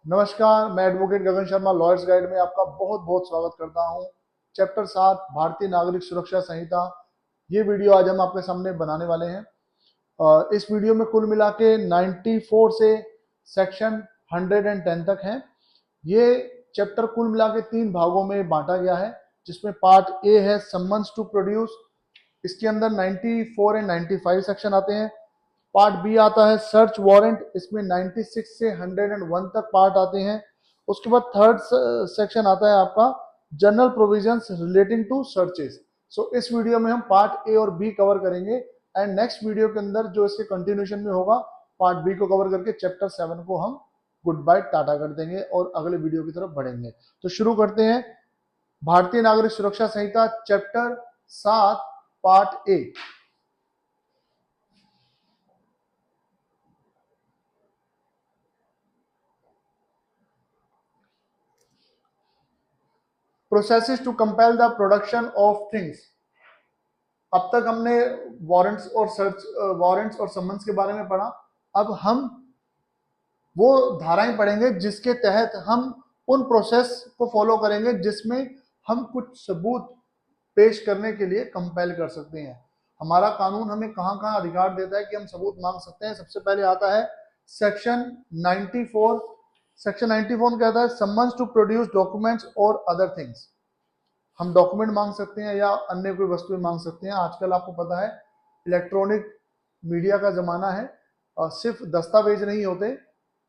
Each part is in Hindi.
नमस्कार, मैं एडवोकेट गगन शर्मा लॉयर्स गाइड में आपका बहुत बहुत स्वागत करता हूं। चैप्टर 7 भारतीय नागरिक सुरक्षा संहिता, ये वीडियो आज हम आपके सामने बनाने वाले हैं। इस वीडियो में कुल मिला के 94 से सेक्शन 110 तक है। ये चैप्टर कुल मिला के 3 भागों में बांटा गया है, जिसमें पार्ट ए है समन्स टू प्रोड्यूस। इसके अंदर 94 एंड 95 सेक्शन आते हैं। पार्ट बी आता है सर्च वारंट, इसमें 96 से 101 तक पार्ट आते हैं। उसके बाद थर्ड सेक्शन आता है आपका general provisions relating to searches. So इस वीडियो में हम पार्ट ए और बी कवर करेंगे एंड नेक्स्ट वीडियो के अंदर जो इसके कंटिन्यूशन में होगा पार्ट बी को कवर करके चैप्टर 7 को हम गुड बाय टाटा कर देंगे और अगले वीडियो की तरफ बढ़ेंगे। तो शुरू करते हैं Bharatiya Nagarik Suraksha Sanhita chapter 7 part A. Processes to compel the production of things. अब तक हमने वारंट्स और समन्स के बारे में पढ़ा। अब हम वो धाराएं पढ़ेंगे जिसके तहत हम उन प्रोसेस को फॉलो करेंगे जिसमें हम कुछ सबूत पेश करने के लिए कंपेल कर सकते हैं। हमारा कानून हमें कहां कहां अधिकार देता है कि हम सबूत मांग सकते हैं। सबसे पहले आता है सेक्शन 94। सेक्शन 94 कहता है समन्स टू प्रोड्यूस डॉक्यूमेंट्स और अदर थिंग्स। हम डॉक्यूमेंट मांग सकते हैं या अन्य कोई वस्तुएं मांग सकते हैं। आजकल आपको पता है इलेक्ट्रॉनिक मीडिया का ज़माना है और सिर्फ दस्तावेज नहीं होते,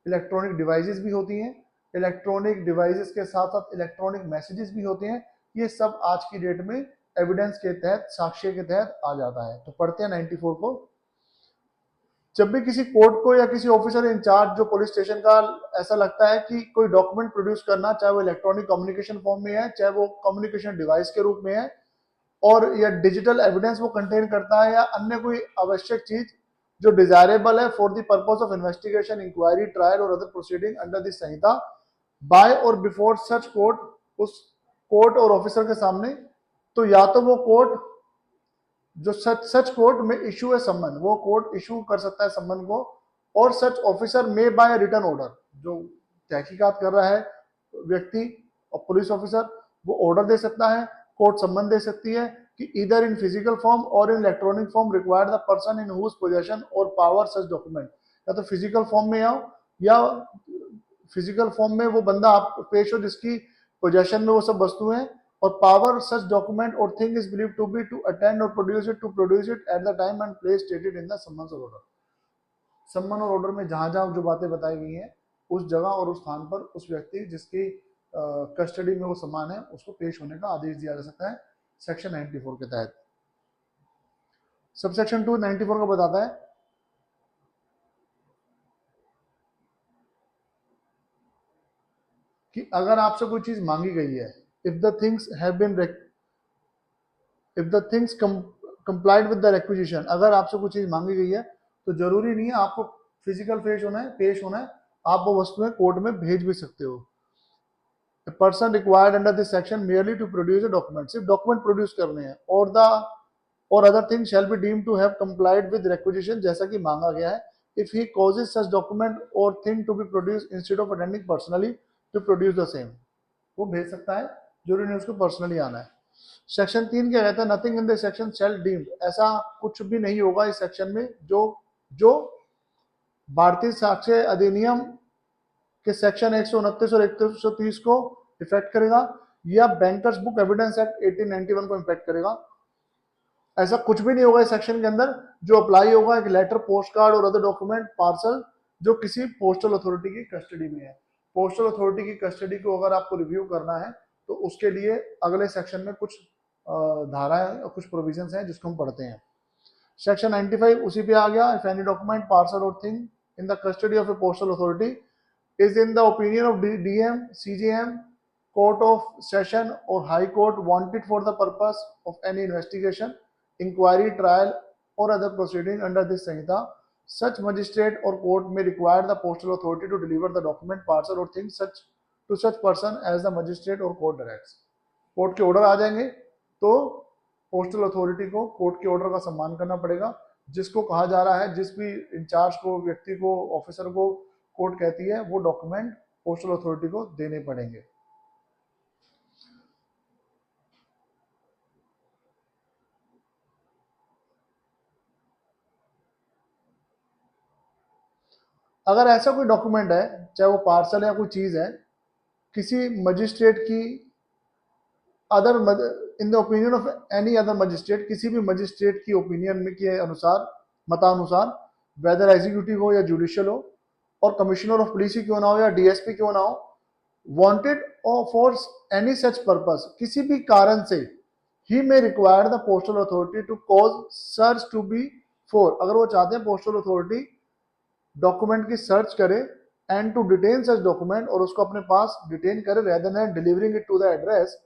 इलेक्ट्रॉनिक डिवाइसेस भी होती हैं। इलेक्ट्रॉनिक डिवाइसेस के साथ साथ इलेक्ट्रॉनिक मैसेजेस भी होते हैं। ये सब आज की डेट में एविडेंस के तहत, साक्ष्य के तहत आ जाता है। तो पढ़ते हैं 94 को। जब भी किसी कोर्ट को या किसी ऑफिसर इंचार्ज जो पुलिस स्टेशन का ऐसा लगता है कि कोई डॉक्यूमेंट प्रोड्यूस करना, चाहे वो इलेक्ट्रॉनिक कम्युनिकेशन फॉर्म में है, चाहे वो कम्युनिकेशन डिवाइस के रूप में है, और या डिजिटल एविडेंस वो कंटेन करता है, या अन्य कोई आवश्यक चीज जो डिजायरेबल है for the purpose of investigation, inquiry, trial or other proceeding under this Sanhita by or before such court, उस कोर्ट और ऑफिसर के सामने, तो या तो वो कोर्ट जो सच कोर्ट में इशू है सम्मन, वो कोर्ट इशू कर सकता है सम्मन को, और सच ऑफिसर में बाय रिटर्न ऑर्डर, जो तहकीकात कर रहा है व्यक्ति और पुलिस ऑफिसर, वो ऑर्डर दे सकता है, कोर्ट सम्मन दे सकती है कि इधर इन फिजिकल फॉर्म और in electronic form required the person in whose possession और पावर सच डॉक्यूमेंट। या तो फिजिकल फॉर्म में आओ, या फिजिकल फॉर्म में वो बंदा आप पेश हो जिसकी पोजेशन में वो सब वस्तुएं, और पावर सच डॉक्यूमेंट और thing is believed to be to attend और produce it at the time and place stated in the summon or order. सम्मन और ऑर्डर में जहां जहां जो बातें बताई गई हैं उस जगह और उस स्थान पर उस व्यक्ति जिसकी कस्टडी में वो सामान है उसको पेश होने का आदेश दिया जा सकता है सेक्शन 94 के तहत। सबसेक्शन 2 94 का बताता है कि अगर आपसे कोई चीज मांगी गई है, if the things have been complied with the requisition, अगर आपसे कोई चीज मांगी गई है तो जरूरी नहीं है आपको फिजिकल पेश होना है, आप वो वस्तुएं कोर्ट में भेज भी सकते हो। A person required under this section merely to produce a document, सिर्फ डॉक्यूमेंट प्रोड्यूस करने हैं, और other thing shall be deemed to have complied with requisition, जैसा कि मांगा गया है, if he causes such document or thing to be produced instead of attending personally to produce the same, वो भेज सकता है, जरूरी नहीं उसको पर्सनली आना है। सेक्शन 3 क्या कहता है, nothing in this section shell deemed, ऐसा कुछ भी नहीं होगा इस सेक्शन में जो भारतीय साक्ष्य अधिनियम के सेक्शन 129 और 130 को इफेक्ट करेगा, या बैंकर्स बुक एविडेंस एक्ट 1891 को इफेक्ट करेगा। ऐसा कुछ भी नहीं होगा इस सेक्शन के अंदर। जो अप्लाई होगा एक लेटर, पोस्ट कार्ड और अदर डॉक्यूमेंट, पार्सल जो किसी पोस्टल अथॉरिटी की कस्टडी में है। पोस्टल अथॉरिटी की कस्टडी को अगर आपको रिव्यू करना है तो उसके लिए अगले सेक्शन में कुछ धाराएं और कुछ प्रोविजंस हैं जिसको हम पढ़ते हैं। सेक्शन 95 उसी पे आ गया। इफ एनी डॉक्यूमेंट, पार्सल और thing in the custody of A postal authority is in the opinion of DM, CJM, Court of Session or High Court wanted for the purpose of any investigation, inquiry, trial or other proceeding under this Sanhita, such magistrate or court may require the postal authority to deliver the document, parcel or things to such person as the magistrate or court directs. Court के ऑर्डर आ जाएंगे तो पोस्टल अथॉरिटी को कोर्ट के ऑर्डर का सम्मान करना पड़ेगा। जिसको कहा जा रहा है, जिस भी इंचार्ज को, व्यक्ति को, ऑफिसर को कोर्ट कहती है वो डॉक्यूमेंट पोस्टल अथॉरिटी को देने पड़ेंगे। अगर ऐसा कोई डॉक्यूमेंट है, चाहे वो पार्सल या कोई चीज है, किसी मजिस्ट्रेट की other in the opinion of any other magistrate, किसी भी मजिस्ट्रेट की ओपिनियन में के अनुसार, मतानुसार, वेदर एग्जीक्यूटिव हो या जुडिशियल हो, और कमिश्नर ऑफ पुलिस ही क्यों ना हो या डीएसपी क्यों ना हो, wanted for any such purpose, किसी भी कारण से, he may require the postal authority to cause search to be for, अगर वो चाहते हैं पोस्टल अथॉरिटी डॉक्यूमेंट की सर्च करे and to detain such document, और उसको अपने पास डिटेन करे rather than delivering it to the address,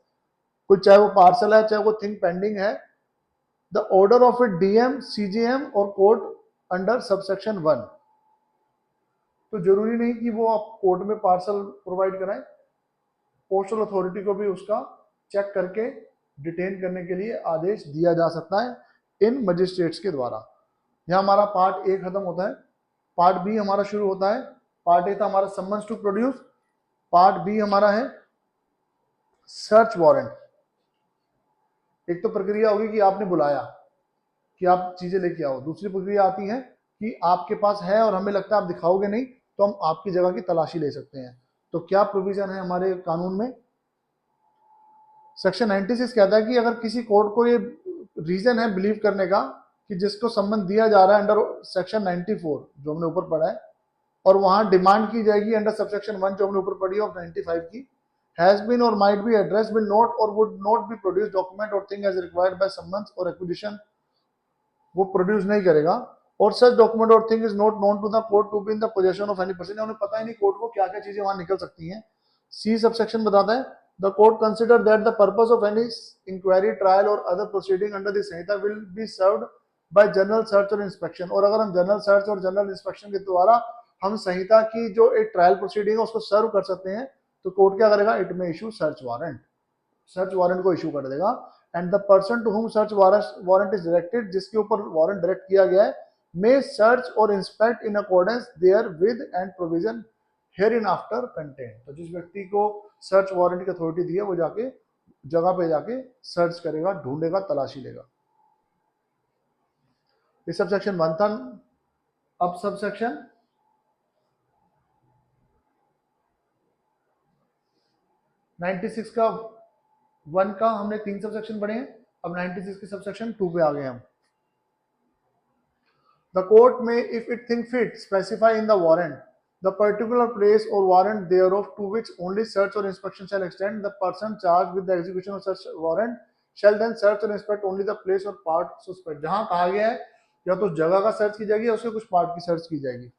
कुछ चाहे वो पार्सल है चाहे वो थिंग पेंडिंग है, the order of it DM, CGM और कोर्ट अंडर सबसेक्शन 1। तो जरूरी नहीं कि वो आप कोर्ट में पार्सल प्रोवाइड कराएं, पोस्टल अथॉरिटी को भी उसका चेक करके डिटेन करने के लिए आदेश दिया जा सकता है इन मजिस्ट्रेट्स के द्वारा। यह हमारा पार्ट ए खत्म होता है। पार्ट बी हमारा शुरू होता है। पार्ट ए था हमारा summons to produce, part B हमारा है सर्च वारंट। एक तो प्रक्रिया होगी कि आपने बुलाया कि आप चीजें लेके आओ, दूसरी प्रक्रिया आती है कि आपके पास है और हमें लगता है आप दिखाओगे नहीं तो हम आपकी जगह की तलाशी ले सकते हैं। तो क्या प्रोविजन है हमारे कानून में? सेक्शन 96 कहता है कि अगर किसी कोर्ट को ये रीजन है बिलीव करने का कि जिसको संबंध दिया जा रहा है अंडर सेक्शन 94 जो हमने ऊपर पढ़ा है, और वहां डिमांड की जाएगी अंडर सबसेक्शन 1 जो हमने ऊपर पढ़ी है ऑफ 95 की, has been or might be addressed will not or would not be produced document or thing as required by summons or acquisition, वो प्रोड्यूस नहीं करेगा, और सच डॉक्यूमेंट और thing is not known to the court to be in the position of any person, उन्हें पता ही नहीं कोर्ट को क्या क्या चीजें वहां निकल सकती हैं। सी सबसेक्शन बताता है the court consider that the purpose of any inquiry, trial or other proceeding under the Sanhita will be served by general search or inspection, और अगर हम जनरल सर्च और जनरल इंस्पेक्शन के द्वारा हम संहिता की जो एक ट्रायल प्रोसीडिंग है उसको सर्व कर सकते हैं, तो कोर्ट क्या करेगा? It may issue search warrant, search warrant को इशू कर देगा। And the person to whom search warrant is directed, जिसके ऊपर वारंट डायरेक्ट किया गया है, मे सर्च और inspect in accordance there with and provision hereinafter content. तो जिस व्यक्ति को सर्च वारंट की अथॉरिटी दी है वो जाके जगह पे जाके सर्च करेगा, ढूंढेगा, तलाशी लेगा। ये सबसेक्शन 1 था। अब सबसेक्शन 96 का 1 का हमने 3 सबसेक्शन पढ़े हैं, अब 96 के सबसेक्शन 2 पे आ गए हम। The court may, if it think fit, specify in the warrant the particular place or warrant thereof to which only search or inspection shall extend. The person charged with the execution of such warrant shall then search or inspect only the place or part suspect. जहां कहा गया है या तो जगह का सर्च की जाएगी या उसके कुछ पार्ट की सर्च की जाएगी।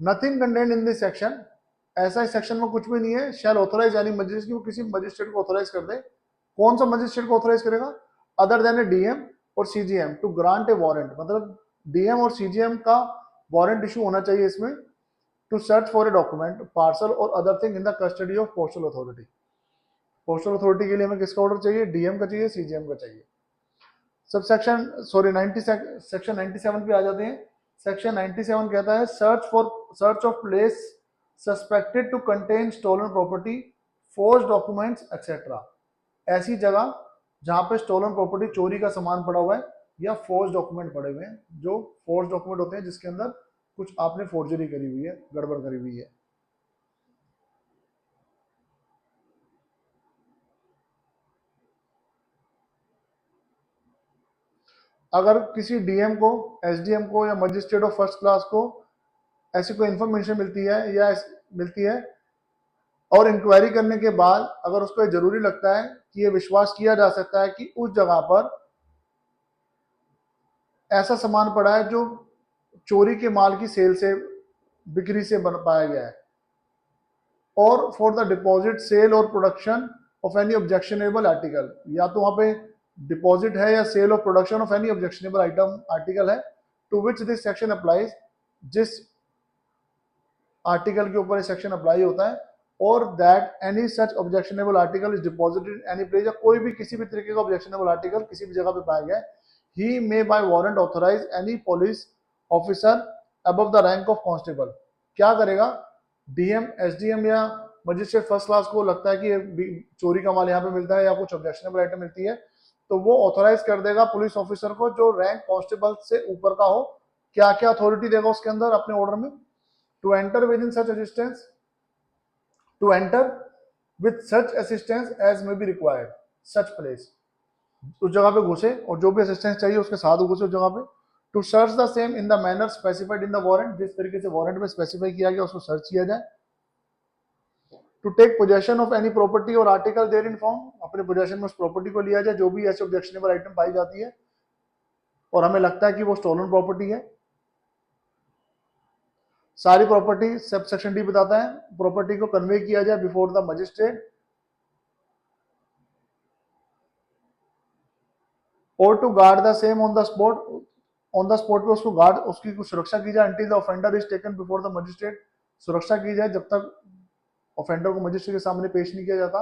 Nothing content in this section, ऐसा इस सेक्शन में कुछ भी नहीं है। शैल ऑथोराइज यानी मजिस्ट्रेट, वो किसी मजिस्ट्रेट को ऑथोराइज कर दे। कौन सा मजिस्ट्रेट को ऑथोराइज करेगा? अदर देन ए डीएम और CGM to grant a warrant, मतलब डीएम और सीजीएम का वारंट इशू होना चाहिए इसमें, to search for a document, parcel or other thing in the custody of postal authority. Postal authority के लिए हमें किसका ऑर्डर चाहिए? डीएम का चाहिए, सीजीएम का चाहिए। सब सेक्शन सेक्शन 97 पे आ जाते हैं। सेक्शन 97 कहता है search of place suspected to contain stolen property, force documents etcetera. ऐसी जगह जहां पे स्टोलन प्रॉपर्टी, चोरी का सामान पड़ा हुआ है या फोर्स डॉक्यूमेंट पड़े हुए हैं, जो फोर्स डॉक्यूमेंट होते हैं जिसके अंदर कुछ आपने फोर्जरी करी हुई है, गड़बड़ करी हुई है। अगर किसी डीएम को, एसडीएम को या मजिस्ट्रेट ऑफ फर्स्ट क्लास को ऐसी कोई इंफॉर्मेशन मिलती है और इंक्वायरी करने के बाद अगर उसको ये जरूरी लगता है कि ये विश्वास किया जा सकता है कि उस जगह पर ऐसा सामान पड़ा है जो चोरी के माल की सेल से, बिक्री से बन पाया गया है, और फॉर द डिपॉजिट, सेल और production of any objectionable article, या तो वहां पे डिपॉजिट है या सेल और production of any objectionable article है, to which this section applies, जिस आर्टिकल के ऊपर सेक्शन अप्लाई होता है और that any such objectionable article is deposited in any place, या कोई भी किसी भी तरीके का ऑब्जेक्शनेबल आर्टिकल किसी भी जगह पे पाया गया, he may by warrant authorise any police officer above the rank of constable. क्या करेगा, डीएम, एसडीएम या मजिस्ट्रेट फर्स्ट क्लास को लगता है कि चोरी का माल यहाँ पे मिलता है या कुछ ऑब्जेक्शनेबल आइटम मिलती है, तो वो ऑथराइज कर देगा पुलिस ऑफिसर को जो रैंक कांस्टेबल से ऊपर का हो। क्या क्या अथॉरिटी देगा उसके अंदर अपने ऑर्डर में, to enter with in such assistance, to enter with such assistance as may be required such place, उस जगह पे घुसे और जो भी असिस्टेंस चाहिए उसके साथ घुसे उस जगह पे। To search the same in the manner specified in the warrant, जिस तरीके से वारंट में स्पेसिफाई किया गया उसको सर्च किया जाए। To take possession of any property और आर्टिकल देयर इन फॉर्म, अपने पोजेशन में उस प्रॉपर्टी को लिया जाए जो भी ऐसे ऑब्जेक्शनेबल आइटम पाई जाती है और हमें लगता है कि वो स्टोलन प्रॉपर्टी है। सारी प्रॉपर्टी, सब सेक्शन डी बताता है, प्रॉपर्टी को कन्वे किया जाए बिफोर द मजिस्ट्रेट, और to guard the same on the spot, on the spot पे उसको गार्ड, उसकी कुछ सुरक्षा की जाए, until the offender is taken before the magistrate, सुरक्षा की जाए जब तक ऑफेंडर को मजिस्ट्रेट के सामने पेश नहीं किया जाता।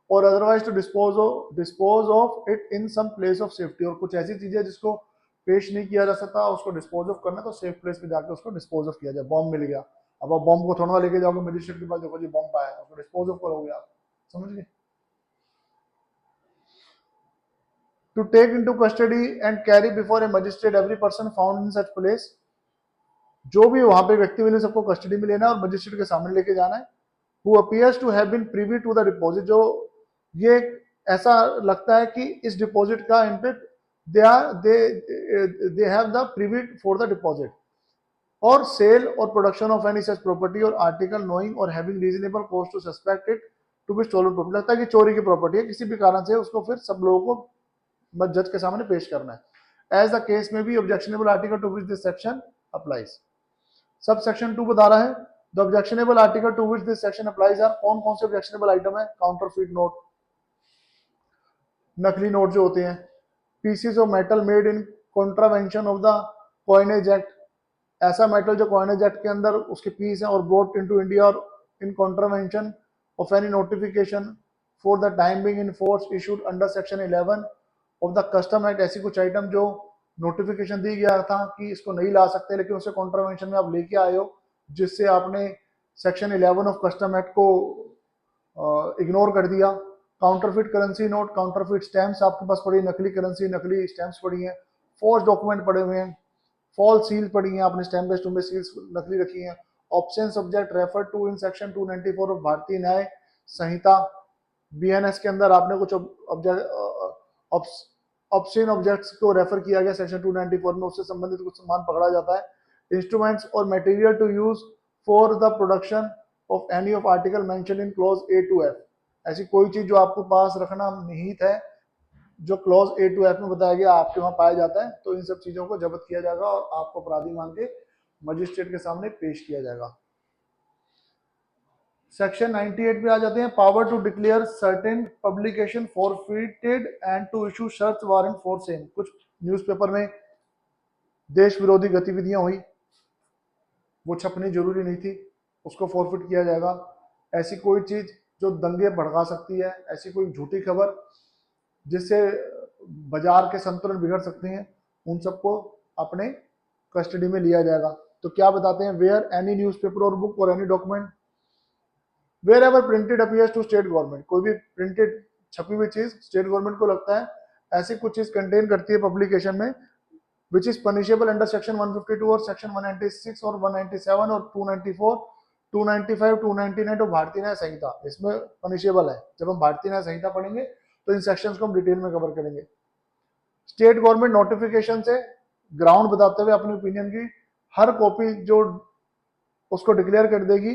और otherwise to dispose of it in some place of safety, और कुछ ऐसी चीजें जिसको पेश नहीं किया जा सकता उसको डिस्पोज ऑफ करना, तो सेफ प्लेस पे जाकर उसको डिस्पोज ऑफ किया जाए। बॉम्ब मिल गया, अब आप बॉम्ब को थोड़ा ना लेके जाओगे मजिस्ट्रेट के पास, देखो जी बॉम्ब पाया, उसको डिस्पोज ऑफ करोगे आप, समझ गए। To take into custody and carry before a magistrate every person found in such place, जो भी वहां पे व्यक्ति मिले सबको कस्टडी में लेना है और मजिस्ट्रेट के सामने लेके जाना है। Who appears to have been privy to the deposit, जो ये ऐसा लगता है कि इस डिपॉजिट का इन पे they have the privy for the deposit, or sale और production of any such property और article knowing or having reasonable cause to suspect it to be stolen property, लगता है कि चोरी की प्रॉपर्टी है किसी भी कारण से, उसको फिर सब लोगों को जज के सामने पेश करना है। एज द केस में भी objectionable article to which this section applies. Sub section 2 बता रहा है, the objectionable article to which this section applies are, कौन कौन से ऑब्जेक्शनेबल आइटम है, काउंटरफीट नोट, नकली नोट जो होते हैं, pieces of metal made in contravention of the coinage act, ऐसा मेटल जो कॉइनेज एक्ट के अंदर उसके पीस हैं और ब्रॉट इनटू इंडिया और इन contravention of any notification for the time being in force issued under section 11 of the custom act, ऐसी कुछ आइटम जो नोटिफिकेशन दी गया था कि इसको नहीं ला सकते लेकिन उसे कॉन्ट्रावेंशन में आप लेके आए हो, जिससे आपने सेक्शन 11 ऑफ कस्टम एक्ट को इग्नोर कर दिया। Counterfeit currency note, counterfeit stamps आपके पास पड़ी, नकली करेंसी, नकली स्टैम्प्स पड़ी हैं, फोर्स डॉक्यूमेंट पड़े हुए हैं, फॉल सील पड़ी हैं, आपने स्टैम्प बेस्ड में सील्स नकली रखी हैं। Option subject refer to in section 294 of Bharatiya Nyaya Samhita, BNS के अंदर आपने कुछ ऑप्शन ऑब्जेक्ट्स को रेफर किया गया सेक्शन 294 में, उससे संबंधित कुछ सामान पकड़ा जाता है। Instruments or material to use for the production of any of article mention in clause A to F, ऐसी कोई चीज जो आपको पास रखना निहित है जो क्लॉज ए टू एफ में बताया गया आपके वहां पाया जाता है, तो इन सब चीजों को जब्त किया जाएगा और आपको अपराधी मान के मजिस्ट्रेट के सामने पेश किया जाएगा। सेक्शन 98 पे आ जाते हैं, power to declare certain publication forfeited and to issue search warrant for same, कुछ न्यूज़पेपर में देश विरोधी गतिविधियां हुई, वो छपनी जरूरी नहीं थी, उसको फॉरफिट किया जाएगा। ऐसी कोई चीज जो दंगे भड़का सकती है, ऐसी कोई झूठी खबर जिससे बाजार के संतुलन बिगड़ सकते हैं, उन सबको अपने कस्टडी में लिया जाएगा। तो क्या बताते हैं, where any newspaper or book or any document wherever printed appears to state government, कोई भी प्रिंटेड छपी हुई चीज स्टेट गवर्नमेंट को लगता है ऐसी कुछ चीज कंटेन करती है पब्लिकेशन में, which is punishable under section 152 और सेक्शन 196 और 197 और 294, 295, 299 और भारतीय न्याय संहिता, इसमें पनिशेबल है। जब हम भारतीय न्याय संहिता पढ़ेंगे तो इन सेक्शंस को हम डिटेल में कवर करेंगे। स्टेट गवर्नमेंट नोटिफिकेशन से ग्राउंड बताते हुए अपनी ओपिनियन की हर कॉपी जो उसको डिक्लेयर कर देगी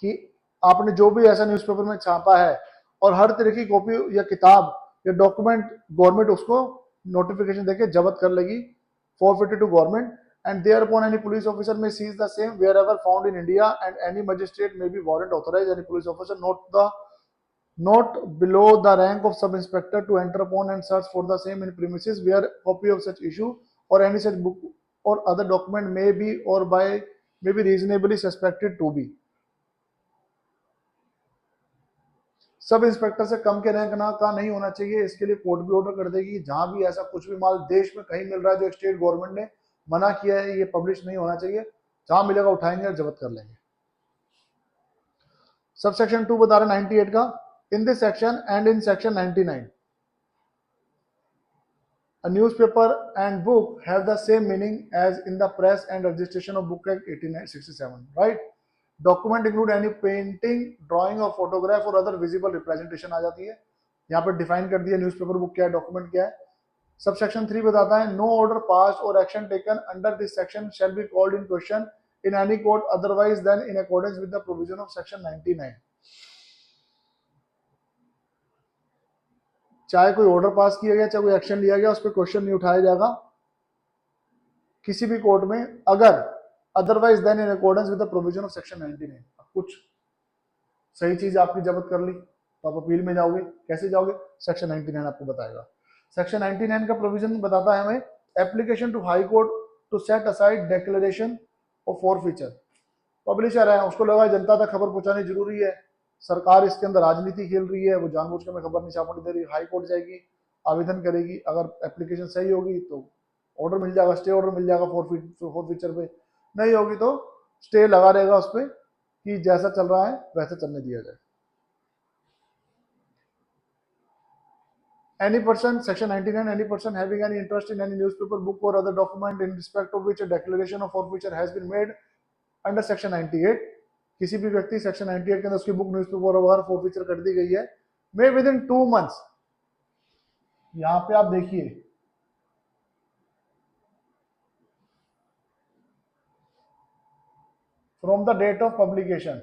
कि आपने जो भी ऐसा न्यूज़पेपर में छापा है, और हर तरह की कॉपी या किताब या डॉक्यूमेंट गवर्नमेंट उसको नोटिफिकेशन देके जब्त कर लेगी, forfeited to government, and thereupon any police officer may seize the same wherever found in India, and any magistrate may by warrant authorise any police officer not below the rank of sub inspector to enter upon and search for the same in premises where copy of such issue or any such book or other document may be reasonably suspected to be। Sub inspector से कम के रैंक ना का नहीं होना चाहिए, इसके लिए कोर्ट भी ऑर्डर कर देगी। जहां भी ऐसा कुछ भी माल देश में कहीं मिल रहा है जो स्टेट गवर्नमेंट ने मना किया है ये पब्लिश नहीं होना चाहिए, जहां मिलेगा उठाएंगे और जब्त कर लेंगे। सब सेक्शन 2 बता रहे 98 का, in this section and in section 99 a newspaper and book have the same meaning as in the press and registration of book act 1867, right? Document include any painting, drawing और फोटोग्राफ और अदर विजिबल रिप्रेजेंटेशन आ जाती है। यहाँ पर डिफाइन कर दिया न्यूज़पेपर बुक क्या है, डॉक्यूमेंट क्या है। सब सेक्शन 3 बताता है no order pass or action taken under this section shall be called in question in any court otherwise than in accordance with the provision of section 99। चाहे कोई ऑर्डर पास किया गया, चाहे कोई एक्शन लिया गया, उस पर क्वेश्चन नहीं उठाया जाएगा किसी भी कोर्ट में, अगर otherwise than in accordance with the provision of section 99। कुछ सही चीज आपकी जब्त कर ली तो आप अपील में जाओगे, कैसे जाओगे, सेक्शन 99 आपको बताएगा। सेक्शन 99 का प्रोविजन बताता है हमें application to high court to set aside declaration of forfeiture. Publisher है, उसको लगा जनता तक खबर पहुंचानी जरूरी है, सरकार इसके अंदर राजनीति खेल रही है, वो जानबूझ के हमें खबर नहीं छापने दे रही, हाई कोर्ट जाएगी, आवेदन करेगी, अगर एप्लीकेशन सही होगी तो ऑर्डर मिल जाएगा, स्टे ऑर्डर मिल जाएगा फॉरफीचर पे, नहीं होगी तो स्टे लगा रहेगा उस पर कि जैसा चल रहा है वैसा चलने दिया जाए। Any person, section 99, any person having any interest in any newspaper, book or other document in respect of which a declaration of forfeiture has been made under section 98, किसी भी व्यक्ति सेक्शन 98 के अंदर उसकी बुक न्यूज़पेपर वगैरह फॉरफीचर कर दी गई है, मे विद इन 2 months, यहां पे आप देखिए from the date of publication,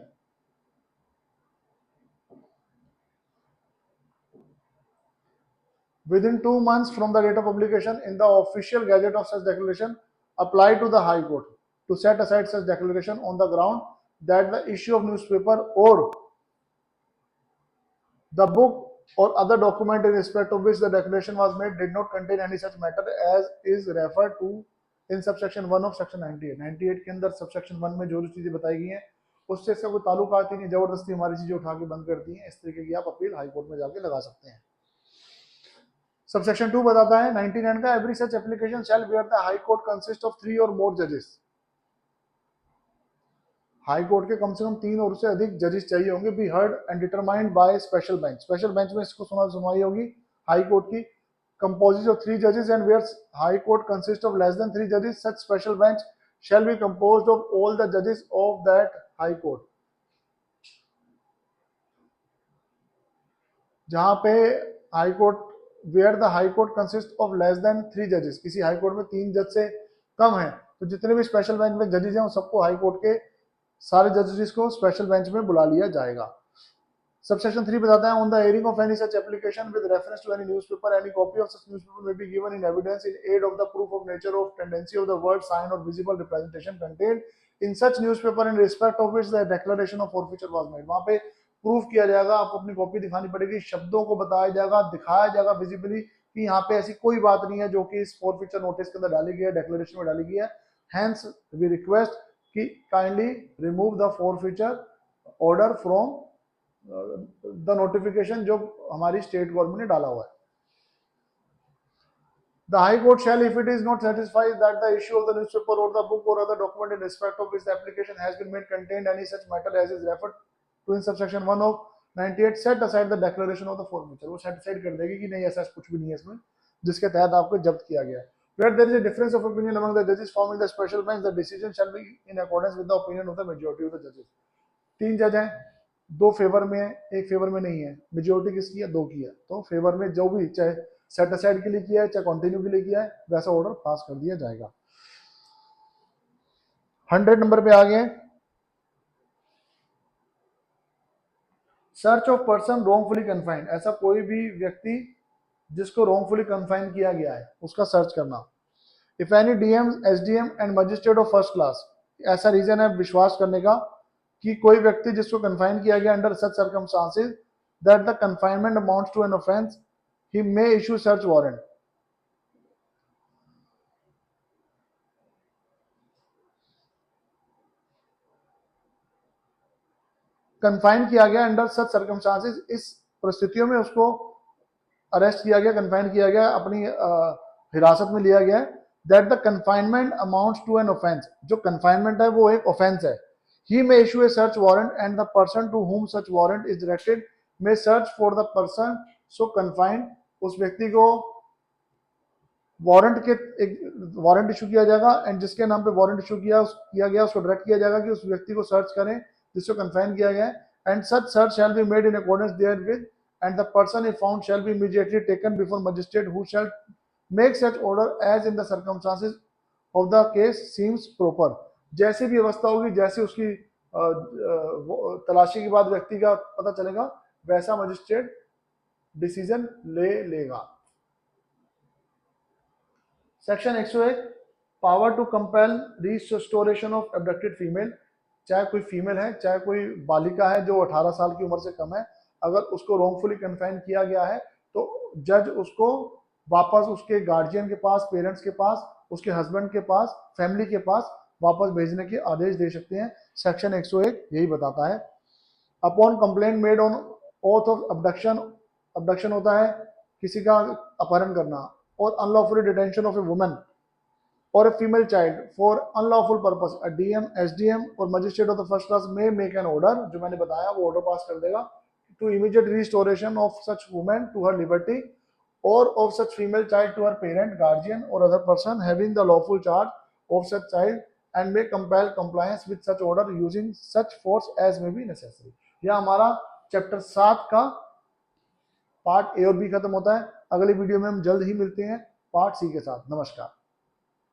within 2 months from the date of publication in the official gazette of such declaration apply to the high court to set aside such declaration on the ground that the issue of newspaper or the book or other document in respect of which the declaration was made did not contain any such matter as is referred to in subsection 1 of section 98। 98 के अंदर सबसेक्शन 1 में जो चीजें बताई गई हैं उससे इसका कोई ताल्लुक आती नहीं, जबरदस्ती हमारी चीजें उठा के बंद करती हैं, इस तरीके की आप अपील हाई कोर्ट में जाके लगा सकते हैं। सबसेक्शन 2 बताता है 99 का every such application shall bear the high court consist of 3 और मोर जजेस। हाई कोर्ट के कम से कम 3 और उससे अधिक जजेस चाहिए होंगे, be heard and determined by special bench. Special bench में इसको सुनवाई होगी हाई कोर्ट की। कंपोजिट ऑफ 3 जजेस and where high court consist of less than 3 जजेस सच special bench shall be composed of all the जजेस ऑफ दैट हाई कोर्ट। जहां पे high court where the high court consist of less than 3 जजेस, किसी हाई कोर्ट में 3 जज से कम है तो जितने भी स्पेशल बेंच में जजेस हैं उन सबको हाई कोर्ट के सारे जजेस को स्पेशल बेंच में बुला लिया जाएगा। सबसेक्शन 3 बताता है on the hearing of any such application with reference to any newspaper any copy of such newspaper may be given in evidence in aid of the proof of nature of tendency of the word sign or visible representation contained in such newspaper in respect of which the declaration of forfeiture was made. वहां पे प्रूफ किया जाएगा, आपको अपनी कॉपी दिखानी पड़ेगी, शब्दों को बताया जाएगा, दिखाया जाएगा विजिबली कि यहाँ पे ऐसी कोई बात नहीं है जो कि इस फॉरफीचर नोटिस के अंदर डाली गई है, डिक्लेरेशन में डाली गई है। हेंस वी रिक्वेस्ट कि kindly remove the forfeiture order from the notification जो हमारी स्टेट गवर्नमेंट ने डाला हुआ है। The High Court shall, if it is not satisfied that the issue of the newspaper or the book or other document in respect of which the application has been made contained any such matter as is referred to in subsection 1 of 98, set aside the declaration of the forfeiture। वो set aside कर देगी कि नहीं ऐसा कुछ भी नहीं है इसमें जिसके तहत आपको जब्त किया गया है। Where there is a difference of opinion among the judges forming the special bench, the decision shall be in accordance with the opinion of the majority of the judges। 3 जज हैं, 2 फेवर में है, 1 फेवर में नहीं है, मेजोरिटी किसकी है, 2 की है, तो फेवर में जो भी चाहे सेट असाइड के लिए किया है चाहे कंटिन्यू के लिए किया है वैसा ऑर्डर पास कर दिया जाएगा। 100 नंबर पे आ गए search of person wrongfully confined. ऐसा कोई भी व्यक्ति जिसको रॉन्गफुली कन्फाइन किया गया है उसका सर्च करना। If any DM SDM and magistrate of first class, ऐसा रीजन है विश्वास करने का कि कोई व्यक्ति जिसको कन्फाइन किया गया under such circumstances that the confinement amounts to an offence he may issue search warrant. Confine किया गया अंडर सच सर्कमस्टांसेस, इस परिस्थितियों में उसको अरेस्ट किया गया, कन्फाइन किया गया, अपनी हिरासत में लिया गया, that the confinement amounts to an offence, जो कन्फाइनमेंट है वो एक ऑफेंस है। He may issue a search warrant and the person to whom such warrant is directed may search for the person so confined, उस व्यक्ति को वारंट के एक वारंट इशू किया जाएगा एंड जिसके नाम पे वारंट इशू किया गया उसको डायरेक्ट किया जाएगा कि उस व्यक्ति को सर्च करें जिसको कन्फाइन किया गया है, and such search shall be made in accordance there with and the person if found shall be immediately taken before magistrate who shall make such order as in the circumstances of the case seems proper. जैसी भी अवस्था होगी, जैसे उसकी तलाशी के बाद व्यक्ति का पता चलेगा, वैसा मजिस्ट्रेट डिसीजन ले लेगा। Section 101 power to compel restoration of abducted female, चाहे कोई फीमेल है चाहे कोई बालिका है जो 18 साल की उम्र से कम है, अगर उसको रॉन्गफुली कन्फाइन किया गया है तो जज उसको वापस उसके गार्जियन के पास, पेरेंट्स के पास, उसके हस्बैंड के पास, फैमिली के पास वापस भेजने के आदेश दे सकते हैं। सेक्शन 101 यही बताता है। Upon complaint made on oath of abduction, abduction होता है किसी का अपहरण करना, और unlawful detention of a woman or a female child for unlawful purpose, a DM, SDM or magistrate of the first class may make an order, जो मैंने बताया वो order pass कर देगा, to immediate restoration of such woman to her liberty or of such female child to her parent, guardian or other person having the lawful charge of such child and may compel compliance with such order using such force as may be necessary। यह हमारा चैप्टर 7 का पार्ट ए और बी खत्म होता है। अगली वीडियो में हम जल्द ही मिलते हैं पार्ट सी के साथ। नमस्कार।